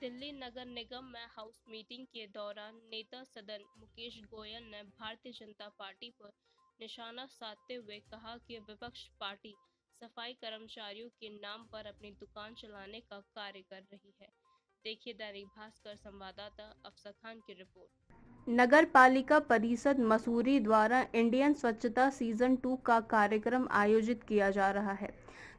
दिल्ली नगर निगम में house meeting के दौरान नेता सदन मुकेश गोयल ने भारतीय जनता पार्टी पर निशाना साधते हुए कहा कि विपक्ष पार्टी सफाई कर्मचारियों के नाम पर अपनी दुकान चलाने का कार्य कर रही है। देखिए दैनिक भास्कर संवाददाता अफसर खान की रिपोर्ट। नगर पालिका परिषद मसूरी द्वारा इंडियन स्वच्छता सीजन 2 का कार्यक्रम आयोजित किया जा रहा है,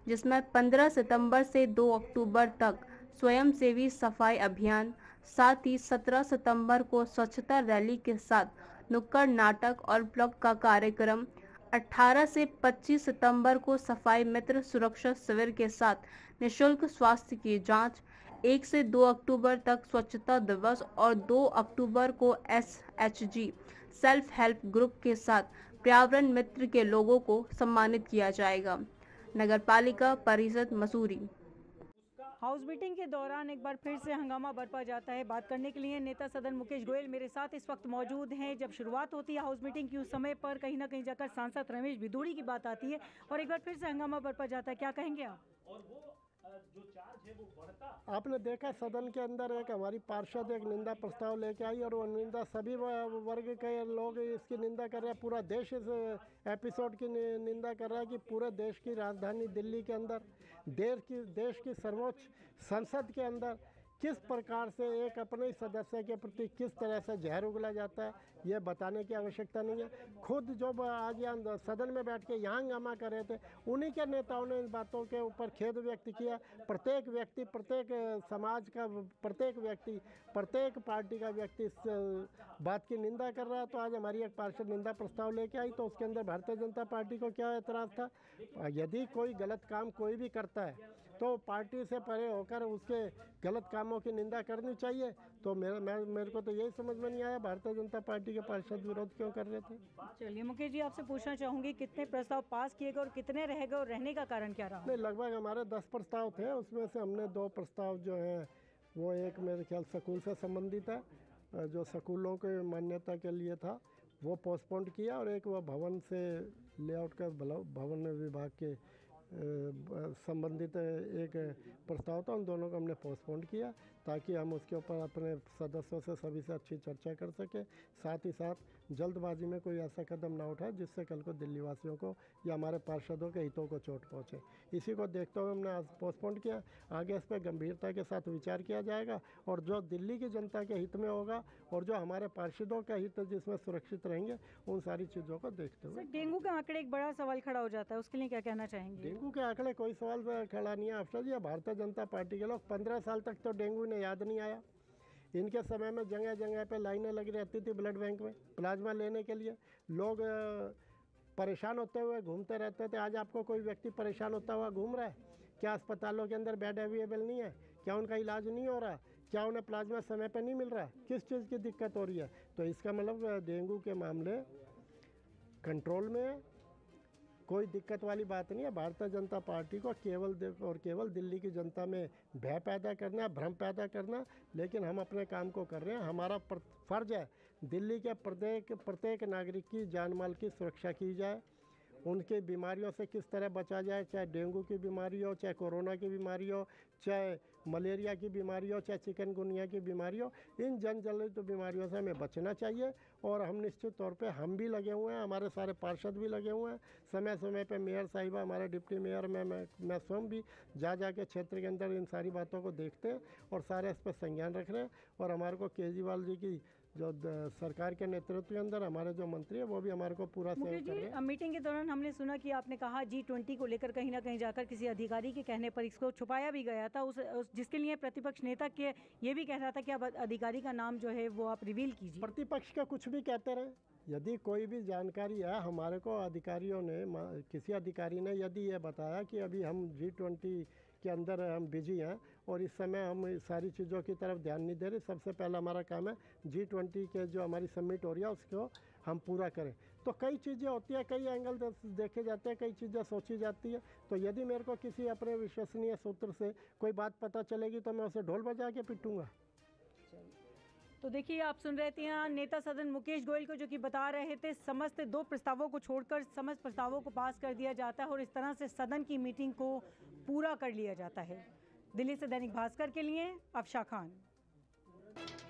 जिसमें 15 सितंबर से 2 अक्टूबर तक स्वयंसेवी सफाई अभियान, साथ ही 17 सितंबर को स्वच्छता रैली के साथ नुक्कड़ नाटक और ब्लॉग का कार्यक्रम, 18 से 25 सितंबर को सफाई मित्र सुरक्षा शिविर के साथ निःशुल्क स्वास्थ्य की जांच, 1 से 2 अक्टूबर तक स्वच्छता दिवस और 2 अक्टूबर को SHG सेल्फ हेल्प ग्रुप के साथ पर्यावरण मित्र के लोगों को सम्मानित किया जाएगा। नगर पालिका परिषद मसूरी। हाउस मीटिंग के दौरान एक बार फिर से हंगामा बरपा जाता है। बात करने के लिए नेता सदन मुकेश गोयल मेरे साथ इस वक्त मौजूद हैं। जब शुरुआत होती है हाउस मीटिंग की, उस समय पर कहीं ना कहीं जाकर सांसद रमेश भिदोड़ी की बात आती है और एक बार फिर से हंगामा बरपा जाता है। क्या कहेंगे आप? और वो जो चार्ज है वो बढ़ता। आपने देखा सदन के अंदर एक हमारी पार्षद एक निंदा प्रस्ताव लेके आई और वो निंदा सभी वर्ग के लोग इसकी निंदा कर रहे हैं। पूरा देश इस एपिसोड की निंदा कर रहा है कि पूरे देश की राजधानी दिल्ली के अंदर देश की सर्वोच्च संसद के अंदर किस प्रकार से एक अपने ही सदस्य के प्रति किस तरह से जहर उगला जाता है, ये बताने की आवश्यकता नहीं है। खुद जो आज यहाँ सदन में बैठ के यहाँ हंगामा कर रहे थे, उन्हीं के नेताओं ने इन बातों के ऊपर खेद व्यक्त किया। प्रत्येक व्यक्ति, प्रत्येक समाज का प्रत्येक व्यक्ति, प्रत्येक पार्टी का व्यक्ति इस बात की निंदा कर रहा है। तो आज हमारी एक पार्षद निंदा प्रस्ताव लेके आई, तो उसके अंदर भारतीय जनता पार्टी को क्या एतराज़ था? यदि कोई गलत काम कोई भी करता है तो पार्टी से परे होकर उसके गलत कामों की निंदा करनी चाहिए। तो मेरे को तो यही समझ में नहीं आया भारतीय जनता पार्टी के पार्षद विरोध क्यों कर रहे थे। चलिए मुकेश जी, आपसे पूछना चाहूँगी कितने प्रस्ताव पास किए गए और कितने रह गए और रहने का कारण क्या रहा? नहीं, लगभग हमारे 10 प्रस्ताव थे, उसमें से हमने 2 प्रस्ताव जो है वो एक मेरे ख्याल स्कूल से संबंधित है, जो स्कूलों के मान्यता के लिए था वो पोस्टपोन किया, और एक वो भवन से लेआउट का भवन विभाग के संबंधित एक प्रस्ताव था। उन दोनों को हमने पोस्टपोन किया ताकि हम उसके ऊपर अपने सदस्यों से सभी से अच्छी चर्चा कर सकें। साथ ही साथ जल्दबाजी में कोई ऐसा कदम ना उठाए जिससे कल को दिल्ली वासियों को या हमारे पार्षदों के हितों को चोट पहुंचे। इसी को देखते हुए हमने आज पोस्टपोन किया। आगे इस पर गंभीरता के साथ विचार किया जाएगा और जो दिल्ली की जनता के हित में होगा और जो हमारे पार्षदों का हित जिसमें सुरक्षित रहेंगे, उन सारी चीज़ों को देखते हुए। डेंगू के आंकड़े एक बड़ा सवाल खड़ा हो जाता है, उसके लिए क्या कहना चाहेंगे? डेंगू के आंकड़े कोई सवाल खड़ा नहीं है अफसर जी। भारतीय जनता पार्टी के लोग 15 साल तक तो डेंगू ने याद नहीं आया। इनके समय में जगह जगह पे लाइनें लगी रहती थी ब्लड बैंक में प्लाज्मा लेने के लिए। लोग परेशान होते हुए घूमते रहते थे। आज आपको कोई व्यक्ति परेशान होता हुआ घूम रहा है? क्या अस्पतालों के अंदर बेड अवेलेबल नहीं है? क्या उनका इलाज नहीं हो रहा? क्या उन्हें प्लाज्मा समय पर नहीं मिल रहा? किस चीज़ की दिक्कत हो रही है? तो इसका मतलब डेंगू के मामले कंट्रोल में है, कोई दिक्कत वाली बात नहीं है। भारतीय जनता पार्टी को केवल दिल्ली की जनता में भय पैदा करना, भ्रम पैदा करना, लेकिन हम अपने काम को कर रहे हैं। हमारा फर्ज है दिल्ली के प्रत्येक नागरिक की जान माल की सुरक्षा की जाए, उनके बीमारियों से किस तरह बचा जाए, चाहे डेंगू की बीमारी हो, चाहे कोरोना की बीमारी हो, चाहे मलेरिया की बीमारी हो, चाहे चिकनगुनिया की बीमारी हो। इन जनित बीमारियों से हमें बचना चाहिए और हम निश्चित तौर पे हम भी लगे हुए हैं, हमारे सारे पार्षद भी लगे हुए हैं। समय समय पे मेयर साहिबा, हमारे डिप्टी मेयर, मैं स्वयं भी जा के क्षेत्र के अंदर इन सारी बातों को देखते हैं और सारे इस पर संज्ञान रख रहे हैं। और हमारे को केजरीवाल जी की जो सरकार के नेतृत्व के अंदर हमारे जो मंत्री है वो भी हमारे को पूरा सहयोग कर रहे हैं। मीटिंग के दौरान हमने सुना कि आपने कहा G20 को लेकर कहीं ना कहीं जाकर किसी अधिकारी के कहने पर इसको छुपाया भी गया था, जिसके लिए प्रतिपक्ष नेता के ये भी कह रहा था कि अब अधिकारी का नाम जो है वो आप रिवील कीजिए। प्रतिपक्ष का कुछ भी कहते रहे, यदि कोई भी जानकारी है हमारे को अधिकारियों ने, किसी अधिकारी ने यदि ये बताया कि अभी हम G20 के अंदर हम बिजी हैं और इस समय हम सारी चीज़ों की तरफ ध्यान नहीं दे रहे, सबसे पहला हमारा काम है G20 के जो हमारी समिट हो रही है उसको हम पूरा करें। तो कई चीज़ें होती हैं, कई एंगल देखे जाते हैं, कई चीज़ें सोची जाती है। तो यदि मेरे को किसी अपने विश्वसनीय सूत्र से कोई बात पता चलेगी तो मैं उसे ढोल बजा के पिटूँगा। तो देखिए, आप सुन रहे थे यहाँ नेता सदन मुकेश गोयल को, जो कि बता रहे थे समस्त 2 प्रस्तावों को छोड़कर समस्त प्रस्तावों को पास कर दिया जाता है और इस तरह से सदन की मीटिंग को पूरा कर लिया जाता है। दिल्ली से दैनिक भास्कर के लिए अफशा खान। है।